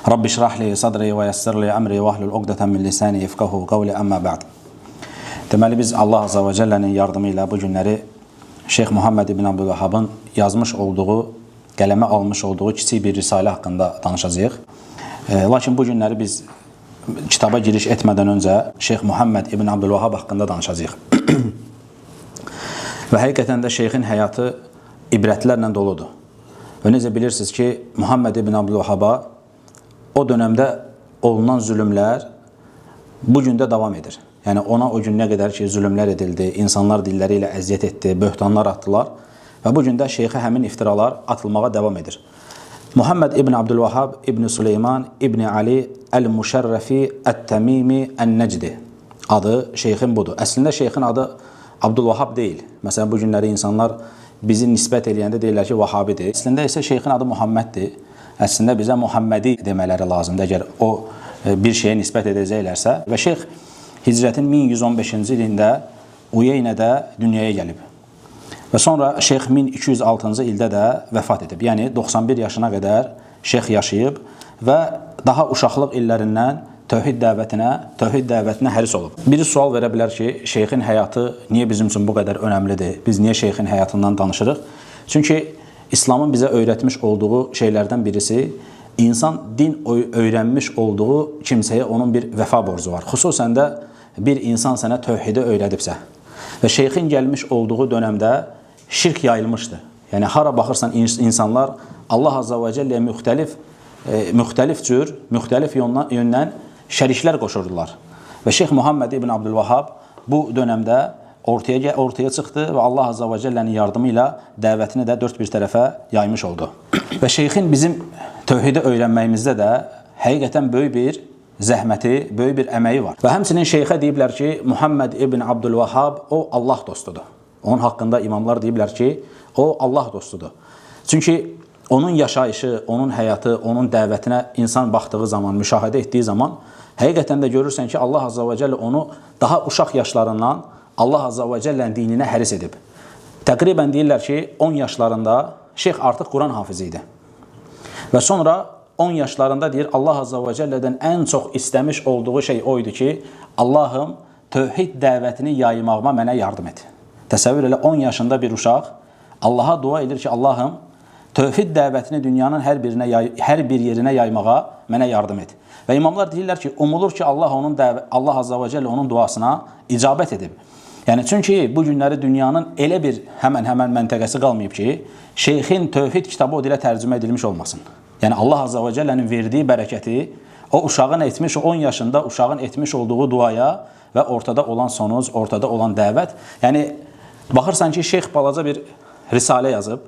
Rabbi şrah li sadri və yassir li əmri və ahlul uqdatan min lisani yefqahu qawli amma ba'd. Deməli biz Allah Azza və Cəllənin yardımı ilə bu günləri Şeyx Muhammed ibn Abdülvahhabın yazmış olduğu, qələmə almış olduğu kiçik bir risalə haqqında danışacağıq. Lakin bu günləri biz kitaba giriş etmədən öncə Şeyx Muhammed ibn Abdülvahhab haqqında danışacağıq. Və həqiqətən də şeyxin həyatı ibrətlərlə doludur. Və necə bilirsiniz ki, Muhammed ibn Abdülvahhaba o dönəmdə olunan zülümlər bu gündə davam edir. Yəni ona o gün nə qədər ki zülümlər edildi, insanlar dilləri ilə əziyyət etdi, böhtanlar atdılar və bu gündə şeyxə həmin iftiralar atılmağa davam edir. Muhammed ibn Abdülvahhab ibn Süleyman ibn Ali Əl-Müşərrəfi Ət-Təmimi Ən-Nəcdi adı şeyxin budur. Əslində şeyxin adı Abdülvahhab deyil. Məsələn, bu günləri insanlar bizi nisbət eləyəndə deyirlər ki, Vahabidir. Əslində isə şeyxin adı Muhammeddir. Əslində bizə Muhammedi demələri lazımdır, əgər o bir şeyə nisbət edəcəklərsə. Və şeyx hicrətin 1115-ci ilində Uyeynədə dünyaya gəlib. Və sonra şeyx 1206-cı ildə də vəfat edib. Yəni 91 yaşına qədər şeyx yaşayıb və daha uşaqlıq illərindən tövhid dəvətinə həris olub. Biri sual verə bilər ki, şeyxin həyatı niyə bizim üçün bu qədər önəmlidir? Biz niyə şeyxin həyatından danışırıq? Çünki İslamın bizə öyrətmiş olduğu şeylərdən birisi, insan din öyrənmiş olduğu kimsəyə onun bir vəfa borcu var. Xüsusən də bir insan sənə tövhidi öyrədibsə və şeyxin gəlmiş olduğu dönəmdə şirk yayılmışdı. Yəni, hara baxırsan insanlar Allah Azza və Cəlləyə müxtəlif yöndən şəriklər qoşurdular. Və Şeyx Muhammed ibn Abdülvahhab bu dönəmdə ortaya çıxdı və Allah Azza və Cəllənin yardımı ilə dəvətini də dörd bir tərəfə yaymış oldu. Və şeyxin bizim tövhidi öyrənməyimizdə də həqiqətən böyük bir zəhməti, böyük bir əməyi var. Və həmçinin şeyxə deyiblər ki, Muhammed ibn Abdülvahhab o Allah dostudur. Onun haqqında imamlar deyiblər ki, o Allah dostudur. Çünki onun yaşayışı, onun həyatı, onun dəvətinə insan baxdığı zaman, müşahidə etdiyi zaman həqiqətən də görürsən ki, Allah Azza və Cəllə onu daha uşaq yaşlarından Allah Azza və Cəllənin dininə həris edib. Təqribən deyirlər ki, 10 yaşlarında şeyx artıq Quran hafizi idi. Və sonra 10 yaşlarında deyir, Allah Azza və Cəllədən ən çox istəmiş olduğu şey o idi ki, Allahım, tövhid dəvətini yaymağıma mənə yardım et. Təsəvvür elə 10 yaşında bir uşaq Allaha dua edir ki, Allahım, tövhid dəvətini dünyanın hər bir yerinə yaymağa mənə yardım et. Və imamlar deyirlər ki, umulur ki, Allah Azza və Cəllə onun duasına icabət edib. Yəni, çünki bu günləri dünyanın elə bir həmən məntəqəsi qalmayıb ki, şeyxin tövhid kitabı o dilə tərcümə edilmiş olmasın. Yəni, Allah Azza və Cəllənin verdiyi bərəkəti o uşağın etmiş, 10 yaşında uşağın etmiş olduğu duaya və ortada olan sonuc, ortada olan dəvət. Yəni, baxırsan ki, şeyx balaca bir risalə yazıb,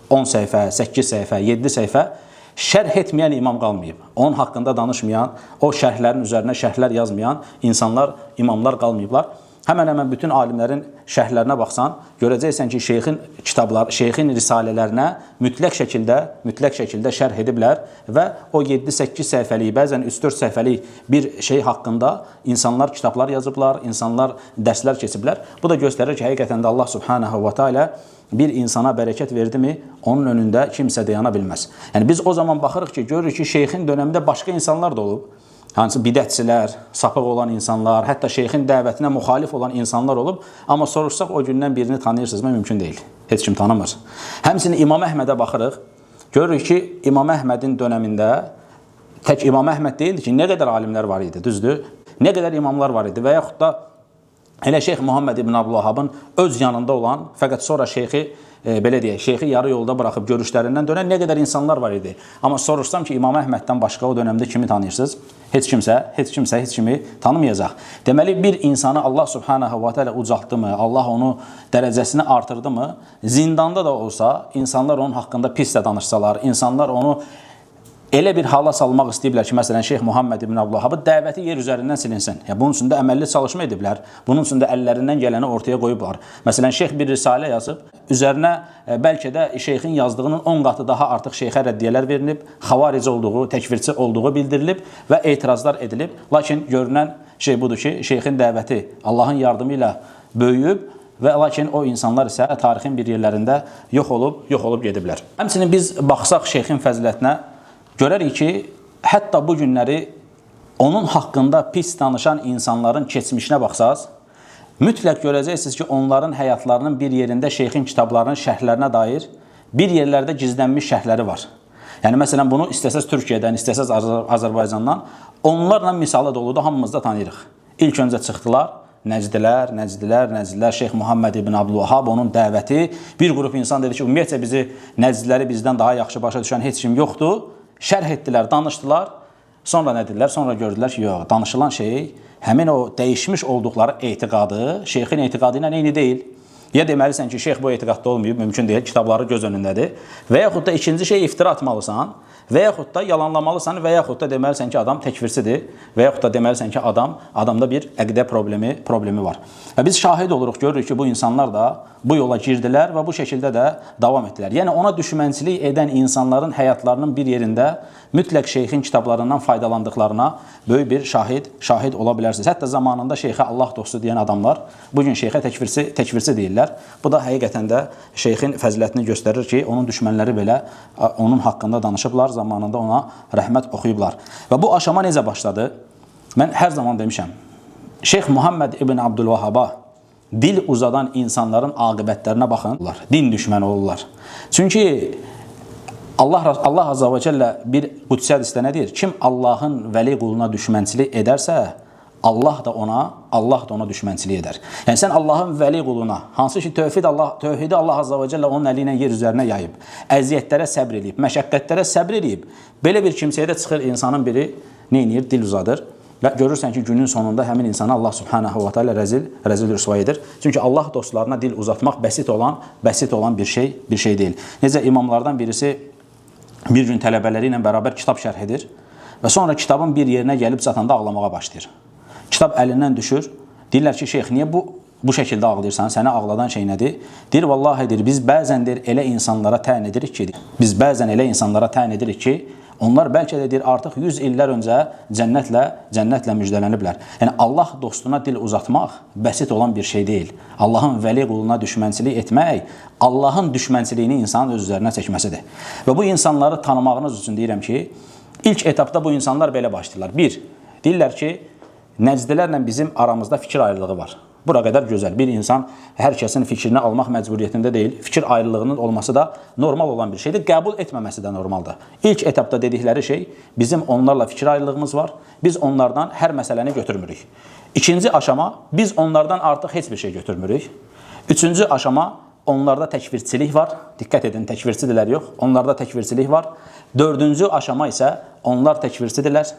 10 səhifə, 8 səhifə, 7 səhifə, şərh etməyən imam qalmayıb. Onun haqqında danışmayan, o şərhlərin üzərinə şərhlər yazmayan imamlar qalmayıblar. Həmən bütün alimlərin şərhlərinə baxsan, görəcəksən ki, şeyxin kitablar, şeyxin risalələrinə mütləq şəkildə şərh ediblər və o 7-8 səhifəlik, bəzən 3-4 səhifəlik bir şey haqqında insanlar kitablar yazıblar, insanlar dərslər keçiblər. Bu da göstərir ki, həqiqətən də Allah Subhanahu və Teala bir insana bərəkət verdi mi, onun önündə kimsə dayana bilməz. Yəni, biz o zaman baxırıq ki, görürük ki, şeyxin dönəmində başqa insanlar da olub. Hansı bidətçilər, sapıq olan insanlar, hətta şeyxin dəvətinə müxalif olan insanlar olub. Amma soruşsaq o gündən birini tanıyırsınızmı? Mümkün deyil. Heç kim tanımır. Həmçinin İmam Əhmədə baxırıq. Görürük ki, İmam Əhmədin dönəmində tək İmam Əhməd deyildi ki, nə qədər alimlər var idi, düzdür? Nə qədər imamlar var idi və yaxud da elə Şeyx Muhammed ibn Abdülvahhabın öz yanında olan, fəqət sonra şeyxi yarı yolda buraxıb görüşlərindən dönən nə qədər insanlar var idi. Amma soruşsam ki, İmam Əhməddən başqa o dönəmdə kimi tanıyırsınız? Heç kimi tanımayacaq. Deməli, bir insanı Allah Subhanahu və Teala ucaltdı mı, Allah onu dərəcəsini artırdı mı, zindanda da olsa, insanlar onun haqqında pis də danışsalar, insanlar onu elə bir hala salmaq istəyiblər ki, məsələn, Şeyx Muhammed ibn Abdülvahhabı dəvəti yer üzərindən silinsin. Bunun üçün də əməlli çalışma ediblər. Bunun üçün də əllərindən gələni ortaya qoyublar. Məsələn, Şeyx bir risalə yazıb, üzərinə bəlkə də şeyxin yazdığının 10 qatı daha artıq şeyxə rəddiyələr verilib, xavaric olduğu, təkfirçi olduğu bildirilib və etirazlar edilib. Lakin görünən şey budur ki, şeyxin dəvəti Allahın yardımı ilə böyüyüb və lakin o insanlar isə tarixin bir yerlərində yox olub gediblər. Həmçinin biz baxsaq şeyxin fəzilətinə, görərik ki, hətta bu günləri onun haqqında pis danışan insanların keçmişinə baxsaz, mütləq görəcəksiniz ki, onların həyatlarının bir yerində şeyxin kitablarının şərhlərinə dair bir yerlərdə gizlənmiş şərhləri var. Yəni, məsələn, bunu istəsəz Türkiyədən, istəsəz Azərbaycandan, onlarla misalı doludur, hamımız da tanıyırıq. İlk öncə çıxdılar, Nəcdilər, Şeyx Muhammed ibn Abdülvahab, onun dəvəti, bir qrup insan dedi ki, ümumiyyətcə bizi Nəcdləri bizdən daha yaxşı başa düşən heç kim yoxdur. Şərh etdilər, danışdılar, sonra nə dedilər? Sonra gördülər ki, yox, danışılan şey həmin o dəyişmiş olduqları etiqadı, şeyxin etiqadı ilə eyni deyil. Ya deməlisən ki, şeyx bu etiqadda olmayıb, mümkün deyil, kitabları göz önündədir. Və yaxud da ikinci şey iftira atmalısan, və yaxud da yalanlamalısan, və yaxud da deməlisən ki, adam təkfirsidir, və yaxud da deməlisən ki, adamda bir əqidə problemi var. Və biz şahid oluruq, görürük ki, bu insanlar da bu yola girdilər və bu şəkildə də davam etdilər. Yəni, ona düşmənçilik edən insanların həyatlarının bir yerində mütləq şeyxin kitablarından faydalandıqlarına böyük bir şahid ola bilərsiniz. Hətta zamanında şeyxə Allah dostu deyən adamlar bugün şeyxə təkfirsi deyirlər. Bu da həqiqətən də şeyxin fəzilətini göstərir ki, onun düşmənləri belə onun haqqında danışıblar, zamanında ona rəhmət oxuyublar. Və bu aşama necə başladı? Mən hər zaman demişəm, Şeyx Muhammed ibn Abdülvahaba dil uzadan insanların aqibətlərinə baxın, din düşməni olurlar. Çünki Allah Azza və Cəllə bir qudsi hədisdə nə deyir? Kim Allahın vəli quluna düşmənçilik edərsə, Allah da ona düşmənçilik edər. Yəni, sən Allahın vəli quluna, hansı ki, tövhidi Allah Azza və Cəllə onun əli ilə yer üzərinə yayıb, əziyyətlərə səbr edib, məşəqqətlərə səbr edib, belə bir kimsəyə də çıxır insanın biri, neynir? Dil uzadır. Və görürsən ki, günün sonunda həmin insana Allah subhanahu wa ta'ala rəzil rüsva edir. Çünki Allah dostlarına dil uzatmaq bəsit olan bir şey deyil. Necə imamlardan birisi bir gün tələbələri ilə bərabər kitab şərh edir və sonra kitabın bir yerinə gəlib çatanda ağlamağa başlayır. Kitab əlindən düşür. Deyirlər ki, şeyx, niyə bu şəkildə ağlayırsan? Səni ağladan şey nədir? Deyir, vallahi deyir, biz bəzən elə insanlara təyin edirik ki, onlar bəlkə də deyir, artıq 100 illər öncə cənnətlə müjdələniblər. Yəni, Allah dostuna dil uzatmaq bəsit olan bir şey deyil. Allahın vəli quluna düşmənçilik etmək, Allahın düşmənçiliyini insanın öz üzərinə çəkməsidir. Və bu insanları tanımağınız üçün deyirəm ki, ilk etapda bu insanlar belə başlayırlar. Bir, deyirlər ki, nəcdilərlə bizim aramızda fikir ayrılığı var. Bura qədər gözəl. Bir insan hər kəsin fikrini almaq məcburiyyətində deyil. Fikir ayrılığının olması da normal olan bir şeydir. Qəbul etməməsi də normaldır. İlk etapda dedikləri şey, bizim onlarla fikir ayrılığımız var. Biz onlardan hər məsələni götürmürük. İkinci aşama, biz onlardan artıq heç bir şey götürmürük. Üçüncü aşama, onlarda təkfirçilik var. Diqqət edin, təkfirçidirlər yox. Onlarda təkfirçilik var. Dördüncü aşama isə, onlar təkfirçidirlər.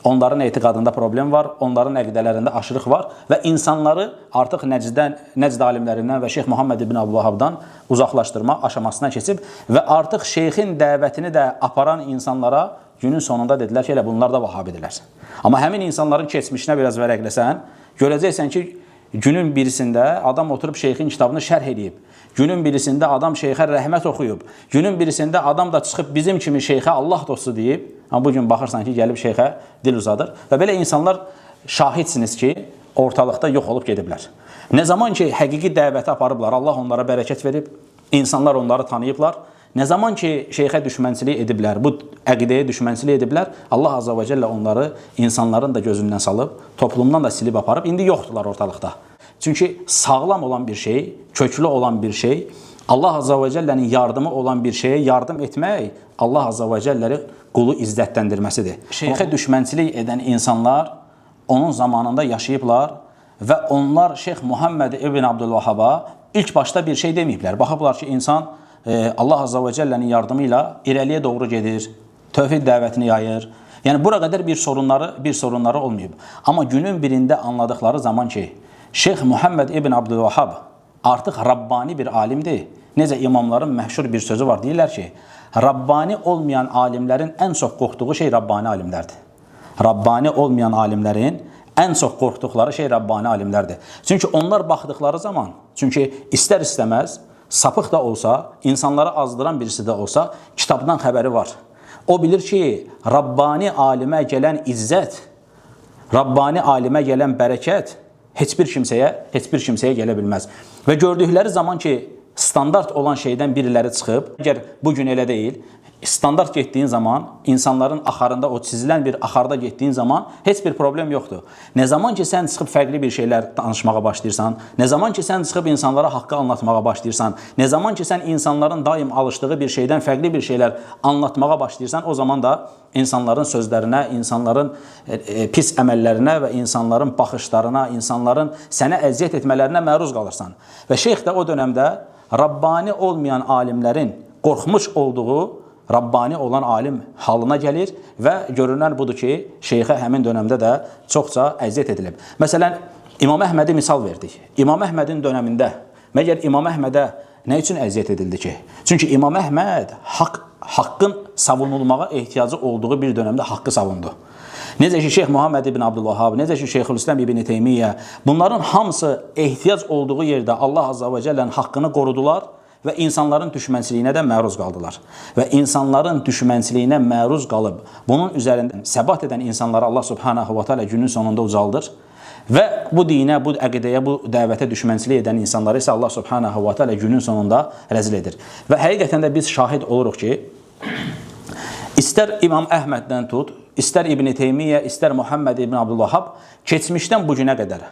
Onların etiqadında problem var, onların əqidələrində aşırıq var və insanları artıq Nəcd alimlərindən və Şeyx Muhammed ibn Abdülvahabdan uzaqlaşdırma aşamasına keçib və artıq şeyxin dəvətini də aparan insanlara günün sonunda dedilər ki, elə bunlar da vahabidirlər. Amma həmin insanların keçmişinə biraz vərəqləsən, görəcəksən ki, günün birisində adam oturub şeyxin kitabını şərh edib, günün birisində adam şeyxə rəhmət oxuyub, günün birisində adam da çıxıb bizim kimi şeyxə Allah dostu deyib, amma bugün baxırsan ki, gəlib şeyxə dil uzadır və belə insanlar şahidsiniz ki, ortalıqda yox olub gediblər. Nə zaman ki, həqiqi dəvəti aparıblar, Allah onlara bərəkət verib, insanlar onları tanıyıblar, nə zaman ki, şeyxə düşmənçilik ediblər, bu əqidəyə düşmənçilik ediblər, Allah Azza və Cəllə onları insanların da gözündən salıb, toplumdan da silib aparıb, indi yoxdular ortalıqda. Çünki sağlam olan bir şey, köklü olan bir şey, Allah Azza və Cəllənin yardımı olan bir şeyə yardım etmək, Allah Azza və Cəlləri qulu izzətləndirməsidir. Şeyxə düşmənçilik edən insanlar onun zamanında yaşayıblar və onlar Şeyx Muhammed ibn Abdülvahaba ilk başda bir şey deməyiblər. Baxıblar ki, insan Allah Azza və Cəllənin yardımı ilə irəliyə doğru gedir, tövhid dəvətini yayır. Yəni, bura qədər bir sorunları olmayıb. Amma günün birində anladıqları zaman ki, Şeyx Muhammed ibn Abdülvahab artıq Rabbani bir alimdir. Necə imamların məşhur bir sözü var, deyirlər ki, Rabbani olmayan alimlərin ən çox qorxduğu şey Rabbani alimlərdir. Rabbani olmayan alimlərin ən çox qorxduqları şey Rabbani alimlərdir. Çünki onlar baxdıqları zaman, çünki istər-istəməz, sapıq da olsa, insanları azdıran birisi də olsa, kitabdan xəbəri var. O bilir ki, Rabbani alimə gələn izzət, Rabbani alimə gələn bərəkət heç bir kimsəyə gələ bilməz. Və gördükləri zaman ki, standart olan şeydən biriləri çıxıb, əgər bugün elə deyil, standart getdiyin zaman, insanların axarında, o çizilən bir axarda getdiyin zaman heç bir problem yoxdur. Nə zaman ki, sən çıxıb fərqli bir şeylər danışmağa başlayırsan, nə zaman ki, sən çıxıb insanlara haqqı anlatmağa başlayırsan, nə zaman ki, sən insanların daim alışdığı bir şeydən fərqli bir şeylər anlatmağa başlayırsan, o zaman da insanların sözlərinə, insanların pis əməllərinə və insanların baxışlarına, insanların sənə əziyyət etmələrinə məruz qalırsan. Və şeyx də o dönəmdə Rabbani olmayan alimlərin qorxmuş olduğu Rabbani olan alim halına gəlir və görünən budur ki, şeyxə həmin dönəmdə də çoxca əziyyət edilib. Məsələn, İmam Əhmədi misal verdik. İmam Əhmədin dönəmində, məgər İmam Əhmədə nə üçün əziyyət edildi ki? Çünki İmam Əhməd haqqın savunulmağa ehtiyacı olduğu bir dönəmdə haqqı savundu. Necə ki, Şeyx Muhammed ibn Abdülvahhab, necə ki, Şeyxülislam ibn Teymiyyə, bunların hamısı ehtiyac olduğu yerdə Allah Azza və Cəllənin haqqını qorudular və insanların düşmənçiliyinə də məruz qaldılar. Və insanların düşmənçiliyinə məruz qalıb, bunun üzərində səbat edən insanları Allah Subhanahu wa Ta'ala günün sonunda ucaldır. Və bu dinə, bu əqidəyə, bu dəvətə düşmənçilik edən insanları isə Allah Subhanahu wa Ta'ala günün sonunda rəzil edir. Və həqiqətən də biz şahid oluruq ki, istər İmam Əhməddən tut, istər İbn Teymiyyə, istər Muhammed ibn Abdülvahhab, keçmişdən bu günə qədər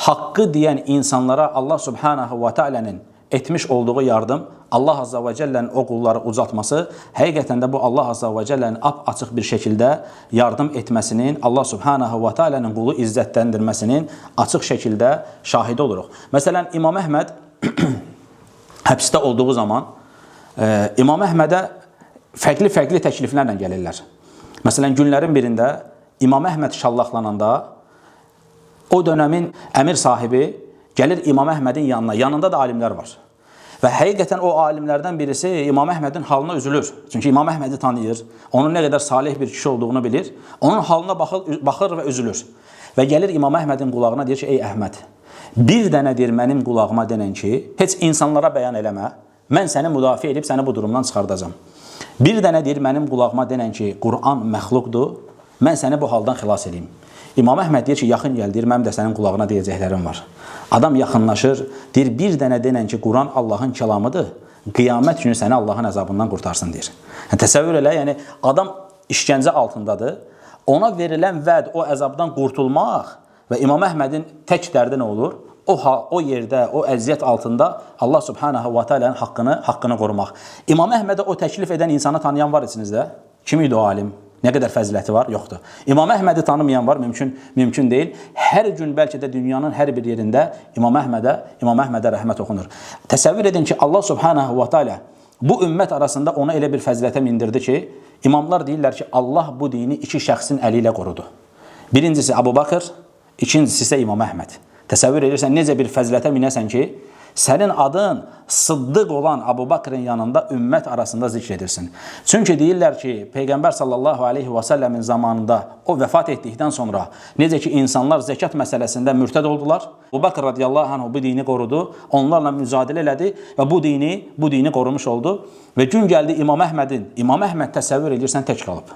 haqqı deyən insanlara Allah Subhanahu wa Ta'ala'nın etmiş olduğu yardım, Allah Azza və Cəllənin o qulları ucaltması, həqiqətən də bu Allah Azza və Cəllənin açıq bir şəkildə yardım etməsinin, Allah Subhanahu və Teala'nın qulu izzətləndirməsinin açıq şəkildə şahidi oluruq. Məsələn, İmam Əhməd həbsdə olduğu zaman İmam Əhmədə fərqli təkliflərlə gəlirlər. Məsələn, günlərin birində İmam Əhməd şallaqlananda o dönəmin əmir sahibi gəlir İmam Əhmədin yanına. Yanında da alimlər var. Və həqiqətən o alimlərdən birisi İmam Əhmədin halına üzülür. Çünki İmam Əhmədi tanıyır. Onun nə qədər salih bir kişi olduğunu bilir. Onun halına baxır və üzülür. Və gəlir İmam Əhmədin qulağına deyir ki, ey Əhməd, bir dənə deyir mənim qulağıma denən ki, heç insanlara bəyan eləmə. Mən səni müdafiə edib səni bu durumdan çıxardacam. Bir dənə deyir mənim qulağıma denən ki, Qur'an məxluqdur. Mən səni bu haldan xilas edeyim. İmam Əhməd deyir ki, yaxın gəl, deyir, mənim də sənin qulağına deyəcəklərim var. Adam yaxınlaşır, deyir, bir dənə denən ki, Quran Allahın kəlamıdır, qiyamət günü səni Allahın əzabından qurtarsın, deyir. Təsəvvür elə, yəni adam işgəncə altındadır, ona verilən vəd, o əzabdan qurtulmaq və İmam Əhmədin tək dərdi nə olur? O yerdə, o əziyyət altında Allah Subhanahu wa Ta'ala'nın haqqını qorumaq. İmam Əhmədə o təklif edən insanı tanıyan var içinizdə? Kim idi o alim? Nə qədər fəziləti var? Yoxdur. İmam Əhmədi tanımayan var? Mümkün deyil. Hər gün bəlkə də dünyanın hər bir yerində İmam Əhmədə rəhmət oxunur. Təsəvvür edin ki, Allah Subhanahu wa Ta'ala bu ümmət arasında ona elə bir fəzilətə mindirdi ki, imamlar deyirlər ki, Allah bu dini iki şəxsin əli ilə qorudu. Birincisi Abu Bakır, ikincisi isə İmam Əhməd. Təsəvvür edirsən, necə bir fəzilətə minəsən ki, sənin adın Sıddıq olan Abu Bakrın yanında ümmət arasında zikr edilsin. Çünki deyirlər ki, Peyğəmbər sallallahu aleyhi və səlləmin zamanında o vəfat etdikdən sonra necə ki, insanlar zəkat məsələsində mürtəd oldular. Abu Bakr radiyallahu anh bu dini qorudu, onlarla mücadilə elədi və bu dini qorumuş oldu. Və gün gəldi İmam Əhməd təsəvvür edirsən tək qalıb.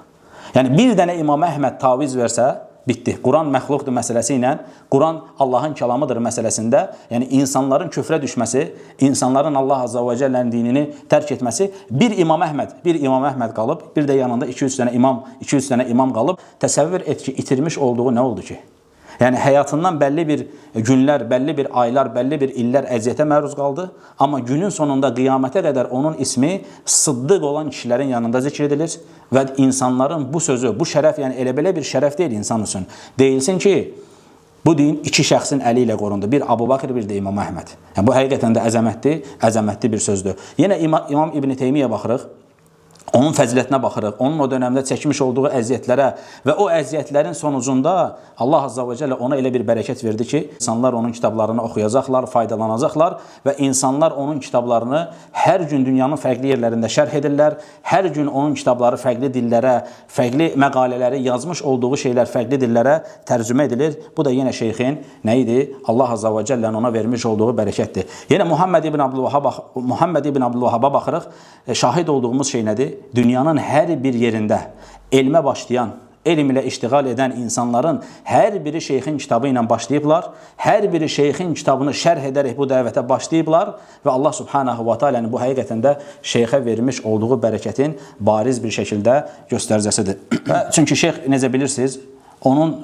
Yəni, bir dənə İmam Əhməd taviz versə, bitdi. Quran məxluqdur məsələsi ilə, Quran Allahın kəlamıdır məsələsində, yəni insanların küfrə düşməsi, insanların Allah Azza və Cəllənin dinini tərk etməsi, bir İmam Əhməd qalıb, bir də yanında 2-3 dənə imam qalıb, təsəvvür et ki, itirmiş olduğu nə oldu ki? Yəni, həyatından bəlli bir günlər, bəlli bir aylar, bəlli bir illər əziyyətə məruz qaldı. Amma günün sonunda qiyamətə qədər onun ismi sıddıq olan kişilərin yanında zikr edilir. Və insanların bu sözü, bu şərəf, yəni elə belə bir şərəf deyil insan üçün. Deyilsin ki, bu din iki şəxsin əli ilə qorundu. Bir Abu Bakr, bir də İmam Əhməd. Yəni, bu həqiqətən də əzəmətli bir sözdür. Yenə İmam İbn Teymiyyə baxırıq. Onun fəzilətinə baxırıq, onun o dönəmdə çəkmiş olduğu əziyyətlərə və o əziyyətlərin sonucunda Allah Azza və Cəllə ona elə bir bərəkət verdi ki, insanlar onun kitablarını oxuyacaqlar, faydalanacaqlar və insanlar onun kitablarını hər gün dünyanın fərqli yerlərində şərh edirlər, hər gün onun kitabları fərqli dillərə, fərqli məqalələri, yazmış olduğu şeylər fərqli dillərə tərcümə edilir. Bu da yenə şeyxin nə idi? Allah Azza və Cəllənin ona vermiş olduğu bərəkətdir. Yenə Muhammed ibn Abdülvahhaba baxırıq, şahid olduğumuz şey nədir? Dünyanın hər bir yerində elmə başlayan elm ilə iştiğal edən insanların hər biri şeyxin kitabı ilə başlayıblar, hər biri şeyxin kitabını şərh edərək bu dəvətə başlayıblar və Allah subhanahu wa ta'ala bu həqiqətən də şeyxə vermiş olduğu bərəkətin bariz bir şəkildə göstəricəsidir. Çünki şeyx, necə bilirsiniz, onun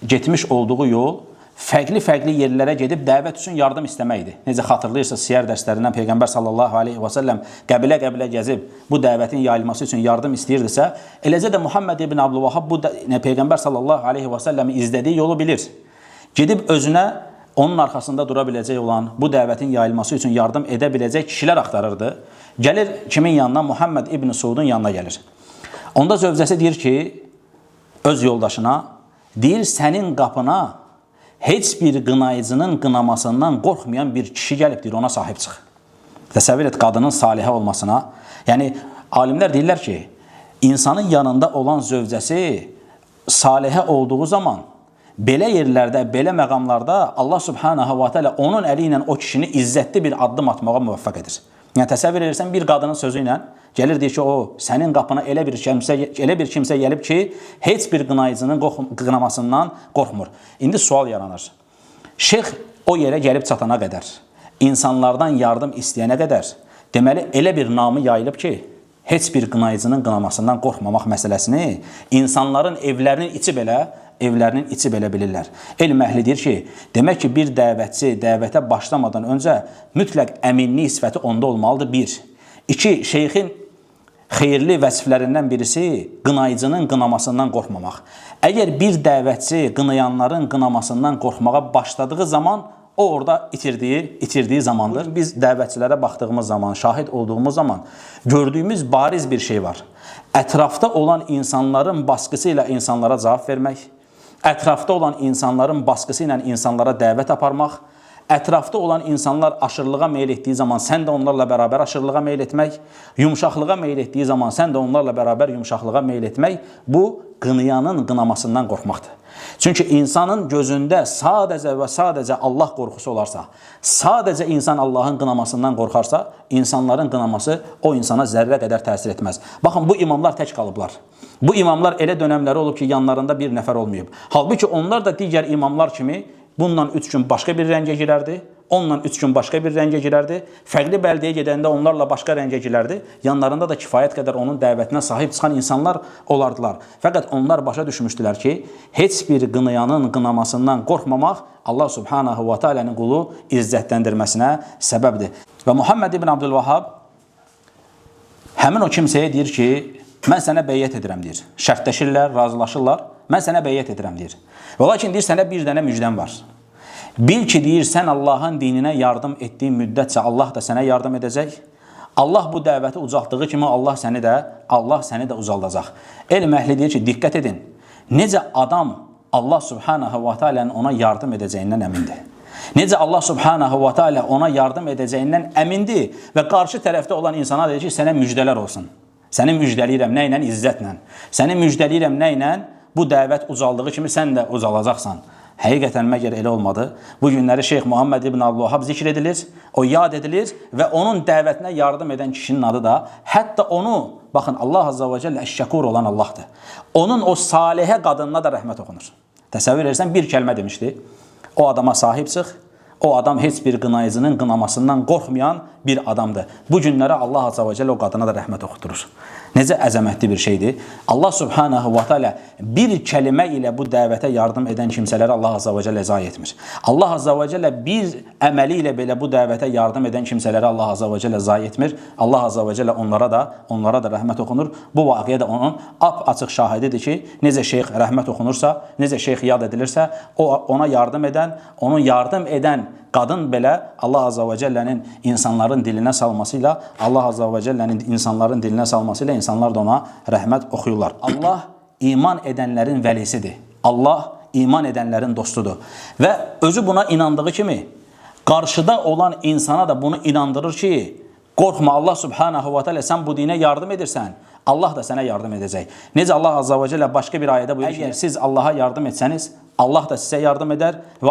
getmiş olduğu yol fərqli yerlərə gedib dəvət üçün yardım istəməkdir. Necə xatırlayırsınız, siyar dərslərindən Peyğəmbər sallallahu aleyhi və səlləm qəbilə gəzib bu dəvətin yayılması üçün yardım istəyirdisə, eləcə də Muhammed ibn Abdülvahhab bu Peyğəmbər sallallahu aleyhi və səlləmin izlədiyi yolu bilir. Gedib özünə onun arxasında dura biləcək olan, bu dəvətin yayılması üçün yardım edə biləcək kişilər axtarırdı. Gəlir kimin yanına? Muhammed ibn Suudun yanına gəlir. Onda zövcəsi deyir ki, öz yoldaşına, deyir, sənin qapına heç bir qınayıcının qınamasından qorxmayan bir kişi gəlib, deyir, ona sahib çıx. Təsəvvür et qadının salihə olmasına. Yəni, alimlər deyirlər ki, insanın yanında olan zövcəsi salihə olduğu zaman, belə yerlərdə, belə məqamlarda Allah subhanahu wa ta'ala onun əli ilə o kişini izzətli bir addım atmağa müvəffəq edir. Yəni, təsəvvür edirsən, bir qadının sözü ilə gəlir, deyir ki, o, sənin qapına elə bir kimsə gəlib ki, heç bir qınayıcının qınamasından qorxmur. İndi sual yaranır. Şeyx o yerə gəlib çatana qədər, insanlardan yardım istəyənə qədər, deməli, elə bir namı yayılıb ki, heç bir qınayıcının qınamasından qorxmamaq məsələsini insanların evlərinin içi belə bilirlər. Elm əhli deyir ki, demək ki, bir dəvətçi dəvətə başlamadan öncə mütləq əminlik sifəti onda olmalıdır, bir. İki, şeyxin xeyirli vəsiflərindən birisi qınayıcının qınamasından qorxmamaq. Əgər bir dəvətçi qınayanların qınamasından qorxmağa başladığı zaman, o orada itirdiyi zamandır. Biz dəvətçilərə baxdığımız zaman, şahid olduğumuz zaman gördüyümüz bariz bir şey var. Ətrafda olan insanların baskısı ilə insanlara cavab vermək, ətrafda olan insanların baskısı ilə insanlara dəvət aparmaq, ətrafda olan insanlar aşırılığa meyl etdiyi zaman sən də onlarla bərabər aşırılığa meyl etmək, yumşaqlığa meyl etdiyi zaman sən də onlarla bərabər yumşaqlığa meyl etmək, bu qınayanın qınamasından qorxmaqdır. Çünki insanın gözündə sadəcə və sadəcə Allah qorxusu olarsa, sadəcə insan Allahın qınamasından qorxarsa, insanların qınaması o insana zərrə qədər təsir etməz. Baxın, bu imamlar tək qalıblar. Bu imamlar elə dönəmləri olub ki, yanlarında bir nəfər olmayıb. Halbuki onlar da digər imamlar kimi bundan 3 gün başqa bir rəngə girərdi, onunla 3 gün başqa bir rəngə girərdi, fərqli bəldiyə gedəndə onlarla başqa rəngə girərdi, yanlarında da kifayət qədər onun dəvətinə sahib çıxan insanlar olardılar. Fəqət onlar başa düşmüşdülər ki, heç bir qınayanın qınamasından qorxmamaq Allah subhanahu wa ta'ala'nın qulu izzətləndirməsinə səbəbdir. Və Muhammed ibn Abdülvahhab həmin o kimsəyə deyir ki, mən sənə beyyət edirəm, deyir. Şərtləşirlər, razılaşırlar, mən sənə beyyət edirəm, deyir. Və lakin deyir, sənə bir dənə müjdəm var. Bil ki, deyir, sən Allahın dininə yardım etdiyin müddətcə Allah da sənə yardım edəcək. Allah bu dəvəti ucaltdığı kimi Allah səni də ucaldacaq. Elm əhli deyir ki, diqqət edin. Necə adam Allah subhanahu wa ta'ala'nın ona yardım edəcəyindən əmindir. Necə Allah subhanahu wa ta'ala ona yardım edəcəyindən əmindir və qarşı tərəfdə olan insana deyir ki, sənə müjdələr olsun. Səni müjdəliyirəm nə ilə? İzzətlə. Səni müjdəliyirəm nə ilə? Bu dəvət ucaldığı kimi sən də ucalacaqsan. Həqiqətən məgər elə olmadı. Bu günləri Şeyx Muhammed ibn Abdülvahhab zikr edilir, o yad edilir və onun dəvətinə yardım edən kişinin adı da, hətta onu, baxın, Allah azza və cəllə əşşəkur olan Allahdır. Onun o salihə qadınına da rəhmət oxunur. Təsəvvür edirsən, bir kəlmə demişdi. O adama sahib çıx, o adam heç bir qınayıcının qınamasından qorxmayan bir adamdır. Bu günlərə Allah azza və cəllə o qadına da rəhmət oxuturur. Necə əzəmətli bir şeydir. Allah subhanahu wa ta'ala bir kəlmə ilə bu dəvətə yardım edən kimsələri Allah azza və cəllə zayi etmir. Allah azza və cəllə bir əməli ilə belə bu dəvətə yardım edən kimsələri Allah azza və cəllə zayi etmir. Allah azza və cəllə onlara da rəhmət oxunur. Bu vaqiyə də onun açıq şahididir ki, necə şeyx rəhmət oxunursa, necə şeyx yad edilirsə, ona yardım edən qadın belə Allah azza və cəllənin insanların dilinə salmasıyla, insanlar da ona rəhmət oxuyurlar. Allah iman edənlərin vəlisidir. Allah iman edənlərin dostudur. Və özü buna inandığı kimi, qarşıda olan insana da bunu inandırır ki, qorxma, Allah subhanahu wa ta'ala sən bu dinə yardım edirsən, Allah da sənə yardım edəcək. Necə Allah azza və cəllə başqa bir ayədə buyurur ki, siz Allaha yardım etsəniz, Allah da sizə yardım edər və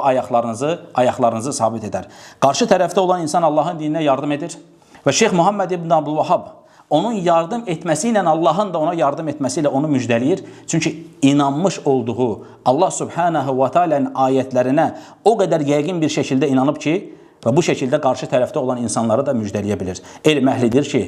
ayaqlarınızı sabit edər. Qarşı tərəfdə olan insan Allahın dininə yardım edir və Şeyx Muhammed ibn Abdülvahhab onun yardım etməsi ilə Allahın da ona yardım etməsi ilə onu müjdələyir. Çünki inanmış olduğu Allah Subhanahu wa Ta'ala'nın ayətlərinə o qədər yəqin bir şəkildə inanıb ki, və bu şəkildə qarşı tərəfdə olan insanları da müjdələyə bilir. Elm əhlidir ki,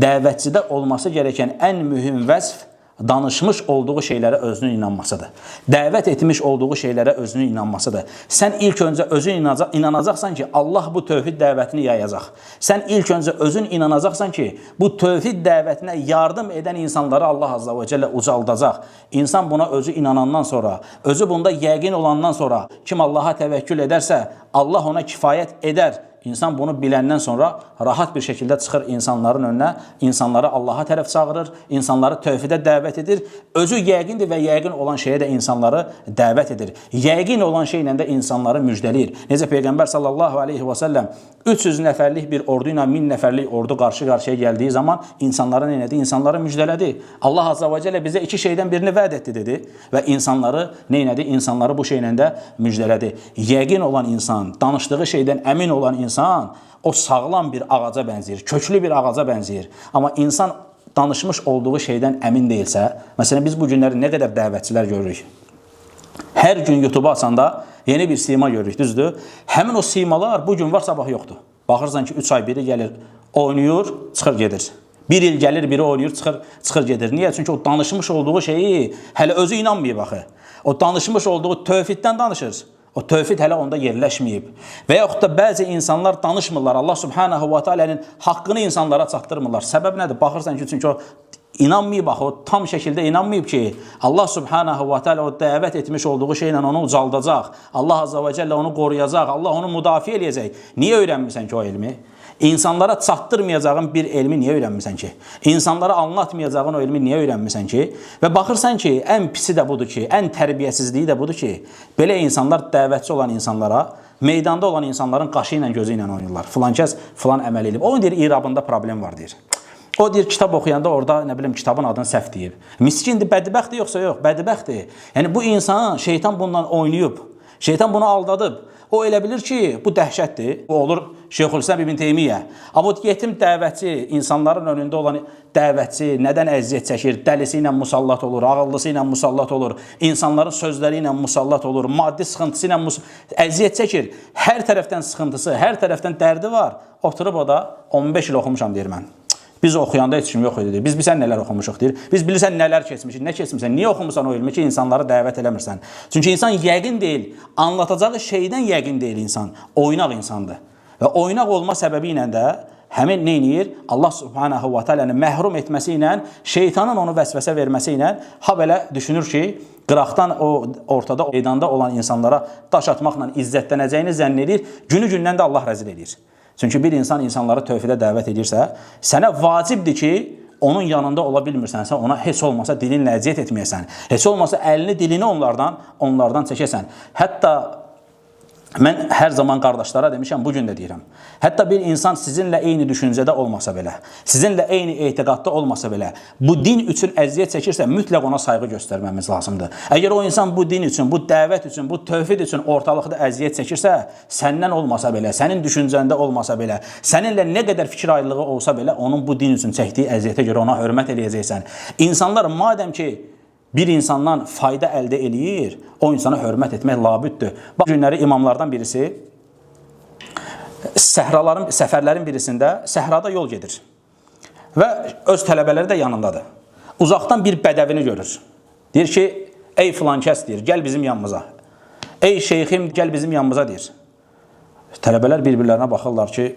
dəvətçidə olması gerəkən ən mühüm vəzf danışmış olduğu şeylərə özünün inanmasıdır. Dəvət etmiş olduğu şeylərə özünün inanmasıdır. Sən ilk öncə özün inanacaqsan ki, Allah bu tövhid dəvətini yayacaq. Sən ilk öncə özün inanacaqsan ki, bu tövhid dəvətinə yardım edən insanları Allah Azza və Cəllə ucaldacaq. İnsan buna özü inanandan sonra, özü bunda yəqin olandan sonra kim Allaha təvəkkül edərsə, Allah ona kifayət edər. İnsan bunu biləndən sonra rahat bir şəkildə çıxır insanların önünə, insanları Allaha tərəf çağırır, insanları tövhidə dəvət edir. Özü yəqindir və yəqin olan şeyə də insanları dəvət edir. Yəqin olan şeylə də insanları müjdələyir. Necə Peyğəmbər sallallahu aleyhi və səlləm 300 nəfərlik bir ordu ilə 1000 nəfərlik ordu qarşı-qarşıya gəldiyi zaman insanlara nə etdi? İnsanları müjdələdi. Allah Azza və Cəllə bizə iki şeydən birini vəd etdi dedi və insanları nə etdi? İnsanları bu şeylə də müjdələdi. Yəqin olan insan, danışdığı şeydən əmin olan insan, o sağlam bir ağaca bənzəyir, köklü bir ağaca bənzəyir. Amma insan danışmış olduğu şeydən əmin deyilsə, məsələn biz bu günləri nə qədər dəvətçilər görürük. Hər gün YouTube açanda yeni bir sima görürük, düzdür? Həmin o simalar bu gün var, sabah yoxdur. Baxırsan ki, 3 ay biri gəlir, oynayır, çıxır gedir. Bir il gəlir, biri oynayır, çıxır gedir. Niyə? Çünki o danışmış olduğu şeyi hələ özü inanmayıb axı. O danışmış olduğu tövhiddən danışır. O tövhid hələ onda yerləşməyib. Və yaxud da bəzi insanlar danışmırlar. Allah Subhanahu wa Ta'ala'nın haqqını insanlara çatdırmırlar. Səbəb nədir? Baxırsan ki, çünki o inanmayıb, o tam şəkildə inanmayıb ki, Allah Subhanahu wa Ta'ala o dəvət etmiş olduğu şeylə onu ucaldacaq. Allah Azza və Cəllə onu qoruyacaq. Allah onu müdafiə eləyəcək. Niyə öyrənmirsən ki o elmi? İnsanlara çatdırmayacağın bir elmi niyə öyrənmirsən ki? İnsanlara anlatmayacağın o elmi niyə öyrənmirsən ki? Və baxırsan ki, ən pisi də budur ki, ən tərbiyəsizliyi də budur ki, belə insanlar dəvətçi olan insanlara, meydanda olan insanların qaşı ilə, gözü ilə oynayırlar. Filan kəs filan əməl edib. O deyir, irabında problem var deyir. O deyir, kitab oxuyanda orada, nə bilim, kitabın adını səhv deyib. Miskindir, bədbəxtdir yoxsa yox? Bədbəxtdir. Yəni bu insan, şeytan bundan oynayıb, şeytan bunu aldadıb. O elə bilir ki, bu dəhşətdir. O olur Şeyxülislam İbn Teymiyyə. Amma o yetim dəvətçi, insanların önündə olan dəvətçi nədən əziyyət çəkir? Dəlisi ilə musallat olur, ağıllısı ilə musallat olur, insanların sözləri ilə musallat olur, maddi sıxıntısı ilə əziyyət çəkir. Hər tərəfdən sıxıntısı, hər tərəfdən dərdi var. Oturub o da 15 il oxumuşam deyir mən. Biz oxuyanda heç kim yox idi. Biz bilsən nələr oxumuşuq deyir. Biz bilirsən nələr keçmişik, nə keçmişsən, niyə oxumusan o ilmi ki, insanları dəvət eləmirsən? Çünki insan yəqin deyil, anlatacağı şeydən yəqin deyil insan, oynaq insandır. Və oynaq olma səbəbi ilə də həmin nə edir? Allah Subhanahu wa Ta'ala'nı məhrum etməsi ilə, şeytanın onu vəsvəsə verməsi ilə ha belə düşünür ki, qıraqdan o ortada, meydanda olan insanlara daş atmaqla izzətlənəcəyini zənn edir, günü-gündən də Allah rəzil edir. Çünki bir insan insanları tövhidə dəvət edirsə, sənə vacibdir ki, onun yanında ola bilmirsənsə, ona heç olmasa dilinlə əziyyət etməyəsən. Heç olmasa əlini, dilini onlardan çəkəsən. Hətta mən hər zaman qardaşlara demişəm, bugün də deyirəm. Hətta bir insan sizinlə eyni düşüncədə olmasa belə, sizinlə eyni etiqadda olmasa belə, bu din üçün əziyyət çəkirsə, mütləq ona sayğı göstərməmiz lazımdır. Əgər o insan bu din üçün, bu dəvət üçün, bu tövhid üçün ortalıqda əziyyət çəkirsə, səndən olmasa belə, sənin düşüncəndə olmasa belə, səninlə nə qədər fikir ayrılığı olsa belə, onun bu din üçün çəkdiyi əziyyətə görə ona hörmət eləyəcəksən. İnsanlar madəm ki, bir insandan fayda əldə eləyir, o insana hörmət etmək labüddür. Bu günləri imamlardan birisi səfərlərin birisində səhrada yol gedir və öz tələbələri də yanındadır. Uzaqdan bir bədəvini görür. Deyir ki, ey filan kəs deyir, gəl bizim yanımıza. Ey şeyxim, gəl bizim yanımıza deyir. Tələbələr bir-birlərinə baxırlar ki,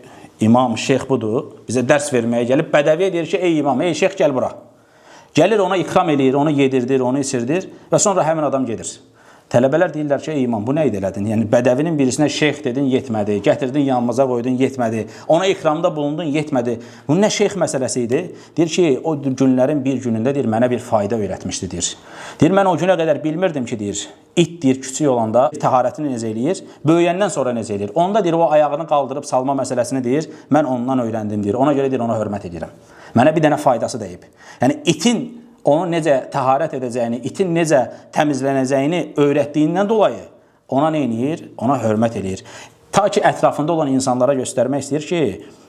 imam, şeyx budur, bizə dərs verməyə gəlib. Bədəviyə deyir ki, ey imam, ey şeyx gəl bura. Gəlir, ona ikram eləyir, onu yedirdir, onu içirdir və sonra həmin adam gedir. Tələbələr deyirlər ki, ey imam, bu nə edələdin? Yəni, bədəvinin birisinə şeyx dedin, yetmədi. Gətirdin, yanımıza qoydun, yetmədi. Ona ikramda bulundun, yetmədi. Bu nə şeyx məsələsi idi? Deyir ki, o günlərin bir günündə deyir, mənə bir fayda öyrətmişdi, deyir. Deyir, mən o günə qədər bilmirdim ki, deyir, it deyir, küçük olanda təharətini necə eləyir, böyüyəndən sonra necə eləyir. Onda deyir, o ayağını qaldırıb salma məsələsini deyir, mən ondan öyrəndim, deyir. Ona görə deyir, ona hörmət edirəm. Mənə bir dənə faydası deyib. Yəni, itin onu necə təharət edəcəyini, itin necə təmizlənəcəyini öyrətdiyindən dolayı ona nə edir? Ona hörmət edir. Ta ki, ətrafında olan insanlara göstərmək istəyir ki,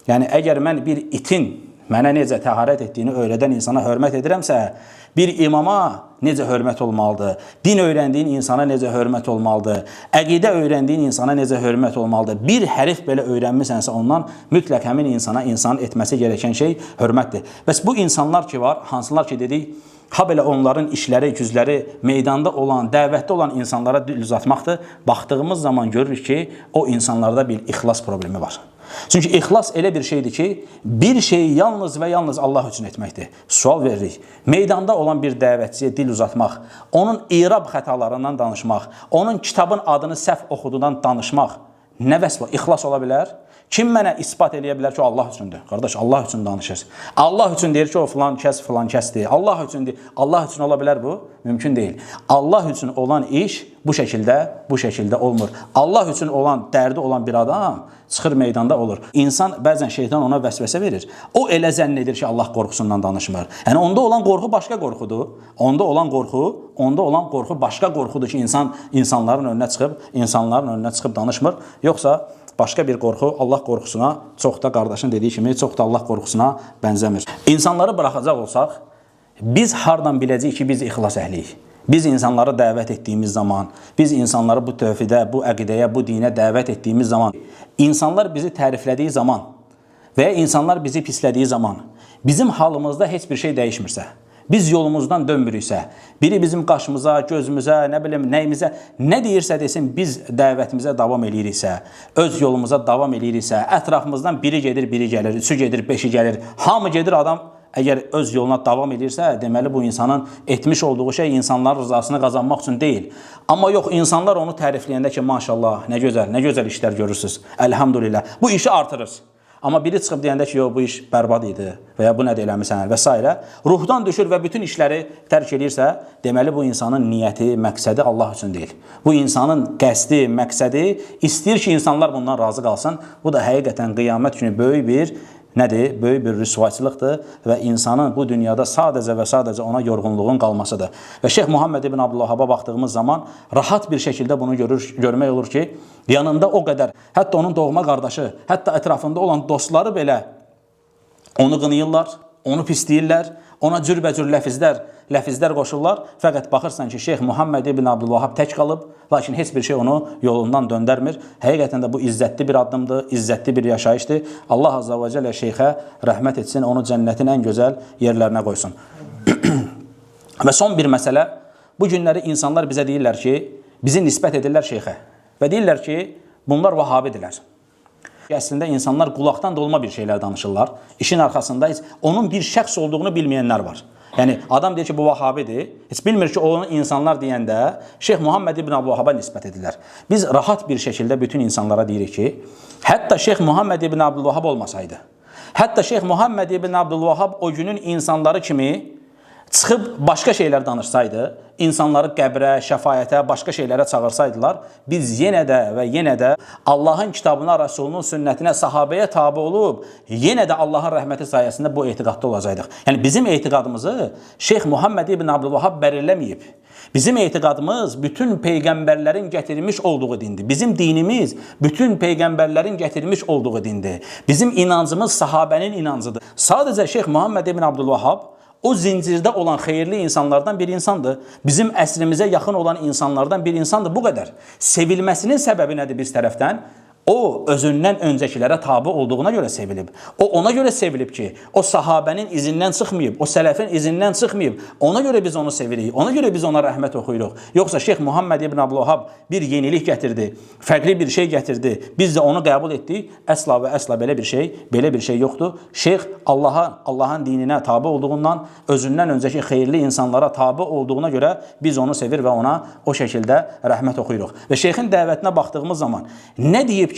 yəni əgər mən bir itin mənə necə təharət etdiyini öyrədən insana hörmət edirəmsə, bir imama necə hörmət olmalıdır, din öyrəndiyin insana necə hörmət olmalıdır, əqidə öyrəndiyin insana necə hörmət olmalıdır. Bir hərif belə öyrənmisənsə ondan mütləq həmin insana insanın etməsi gerəkən şey hörmətdir. Bəs bu insanlar ki var, hansılar ki dedik, ha belə onların işləri, güzləri meydanda olan, dəvətdə olan insanlara dil uzatmaqdır. Baxdığımız zaman görürük ki, o insanlarda bir ixlas problemi var. Çünki ixlas elə bir şeydir ki, bir şeyi yalnız və yalnız Allah üçün etməkdir. Sual veririk. Meydanda olan bir dəvətçiyə dil uzatmaq, onun irab xətalarından danışmaq, onun kitabın adını səhv oxududan danışmaq nə vəsf var? İxlas ola bilər? Kim mənə ispat eləyə bilər ki, o Allah üçündür? Qardaş, Allah üçün danışır. Allah üçün deyir ki, o filan kəsdir. Allah üçün deyir. Allah üçün ola bilər bu? Mümkün deyil. Allah üçün olan iş bu şəkildə olmur. Allah üçün olan, dərdi olan bir adam çıxır meydanda olur. İnsan, bəzən şeytan ona vəsvəsə verir. O elə zənn edir ki, Allah qorxusundan danışmır. Yəni, onda olan qorxu başqa qorxudur. Onda olan qorxu başqa qorxudur ki, insanların önünə çıxıb danışmır. Yoxsa başqa bir qorxu Allah qorxusuna, çox da qardaşın dediyi kimi, çox da Allah qorxusuna bənzəmir. İnsanları buraxacaq olsaq, biz hardan biləcəyik ki, biz ixlas əhliyik? Biz insanları dəvət etdiyimiz zaman, biz insanları bu tövhidə, bu əqidəyə, bu dinə dəvət etdiyimiz zaman, insanlar bizi təriflədiyi zaman və ya insanlar bizi pislədiyi zaman, bizim halımızda heç bir şey dəyişmirsə, biz yolumuzdan dönmürüksə, biri bizim qaşımıza, gözümüzə, nə bilim, nəyimizə, nə deyirsə desin, biz dəvətimizə davam eləyiriksə, öz yolumuza davam eləyiriksə, ətrafımızdan biri gedir, biri gəlir, üçü gedir, beşi gəlir, hamı gedir, adam əgər öz yoluna davam edirsə, deməli bu insanın etmiş olduğu şey insanların rızasını qazanmaq üçün deyil. Amma yox, insanlar onu tərifləyəndə ki, maşallah, nə gözəl işlər görürsünüz, əlhamdülillah, bu işi artırır. Amma biri çıxıb deyəndə ki, yox, bu iş bərbad idi və ya bu nədə eləmirsən və s. ruhdan düşür və bütün işləri tərk edirsə, deməli bu insanın niyyəti, məqsədi Allah üçün deyil. Bu insanın qəsdi, məqsədi istəyir ki, insanlar bundan razı qalsın. Bu da həqiqətən qiyamət günü böyük bir nədir? Böyük bir rüsvayçılıqdır və insanın bu dünyada sadəcə və sadəcə ona yorğunluğun qalmasıdır. Və Şeyx Muhammed ibn Abdülvahhaba baxdığımız zaman rahat bir şəkildə bunu görmək olur ki, yanında o qədər, hətta onun doğma qardaşı, hətta ətrafında olan dostları belə onu qınayırlar, onu pisləyirlər, ona cürbəcür ləfizlər qoşurlar. Fəqət baxırsan ki, Şeyx Muhammed ibn Abdülvahhab tək qalıb, lakin heç bir şey onu yolundan döndərmir. Həqiqətən də bu izzətli bir addımdır, izzətli bir yaşayışdır. Allah Azza və Cəllə şeyxə rəhmət etsin, onu cənnətin ən gözəl yerlərinə qoysun. Və son bir məsələ, bu günləri insanlar bizə deyirlər ki, bizi nisbət edirlər şeyxə və deyirlər ki, bunlar vahabidirlər. Əslində insanlar qulaqdan dolma bir şeylər danışırlar. İşin arxasında onun bir şəxs olduğunu bilməyənlər var. Yəni adam deyir ki, bu vahabidir. Heç bilmir ki, onu insanlar deyəndə Şeyx Muhammed ibn Abdülvahhaba nisbət edirlər. Biz rahat bir şəkildə bütün insanlara deyirik ki, hətta Şeyx Muhammed ibn Abdülvahhab olmasaydı, hətta Şeyx Muhammed ibn Abdülvahhab o günün insanları kimi çıxıb başqa şeylər danışsaydı, insanları qəbrə, şəfayətə, başqa şeylərə çağırsaydılar, biz yenə də Allahın kitabına, Rəsulunun sünnətinə, sahabəyə tabi olub, yenə də Allahın rəhməti sayəsində bu etiqadda olacaqdıq. Yəni bizim etiqadımızı Şeyx Muhammed ibn Abdülvahhab bərirləməyib. Bizim etiqadımız bütün peyğəmbərlərin gətirmiş olduğu dindir. Bizim dinimiz bütün peyğəmbərlərin gətirmiş olduğu dindir. Bizim inancımız sahabənin inancıdır. Sadəcə Şeyx Muhammed ibn Abdülvahhab o zincirdə olan xeyirli insanlardan bir insandır. Bizim əsrimizə yaxın olan insanlardan bir insandır. Bu qədər. Sevilməsinin səbəbi nədir biz tərəfdən? O, özündən öncəkilərə tabi olduğuna görə sevilib. O, ona görə sevilib ki, o sahabənin izindən çıxmayıb, o sələfin izindən çıxmayıb. Ona görə biz onu sevirik, ona görə biz ona rəhmət oxuyuruq. Yoxsa Şeyx Muhammed ibn Abdülvahhab bir yenilik gətirdi, fərqli bir şey gətirdi. Biz də onu qəbul etdik. Əsla və əsla belə bir şey yoxdur. Şeyx Allahın dininə tabi olduğundan, özündən öncəki xeyirli insanlara tabi olduğuna görə biz onu sevir və ona o şəkildə rəhmət oxuyuruq. Və şeyxin dəvətinə baxdığımız zaman nə deyib ki,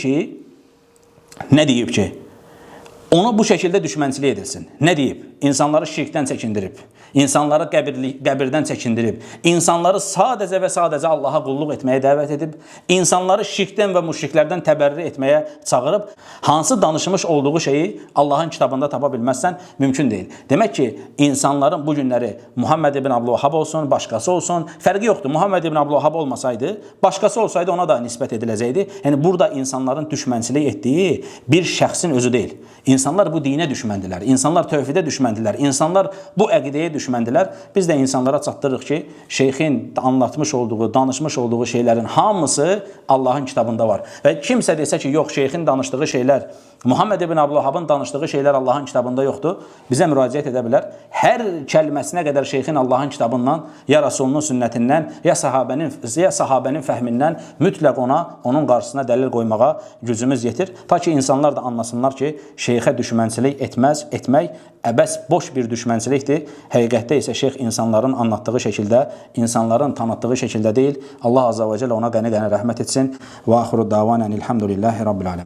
ona bu şəkildə düşmənçilik edilsin. Nə deyib? insanları şirkdən çəkindirib, insanları qəbirdən çəkindirib, insanları sadəcə və sadəcə Allaha qulluq etməyə dəvət edib, insanları şirkdən və müşriklərdən təbərrü etməyə çağırıb, hansı danışmış olduğu şeyi Allahın kitabında tapa bilməzsən, mümkün deyil. Demək ki, insanların bu günləri Muhammed ibn Abdülvahhab olsun, başqası olsun, fərqi yoxdur. Muhammed ibn Abdülvahhab olmasaydı, başqası olsaydı ona da nisbət ediləcəkdi. Yəni, burada insanların düşmənçilik etdiyi bir şəxsin özü deyil. İnsanlar bu dinə düşməndilər, insanlar tövhidə düşməndilər, insanlar bu əqidəyə düşməndilər. Biz də insanlara çatdırırıq ki, şeyxin anlatmış olduğu, danışmış olduğu şeylərin hamısı Allahın kitabında var. Və kimsə desə ki, yox, şeyxin danışdığı şeylər, Muhammed ibn Abdülvahhabın danışdığı şeylər Allahın kitabında yoxdur, bizə müraciət edə bilər. Hər kəlməsinə qədər şeyxin Allahın kitabından, ya Rasulunun sünnətindən, ya sahabənin fəhmindən mütləq onun qarşısına dəlil qoymağa gücümüz yetir. Ta ki, insanlar da anlasınlar ki, şeyxə düşmənçilik etmək əbəs, boş bir düşmənçilikdir. Həqiqətdə isə şeyx insanların anlatdığı şəkildə, insanların tanıtdığı şəkildə deyil. Allah Azza və Cəllə ona qəni-qəni rəhmət etsin. Və axiru davanən elhamdülillahi rabbil aləm.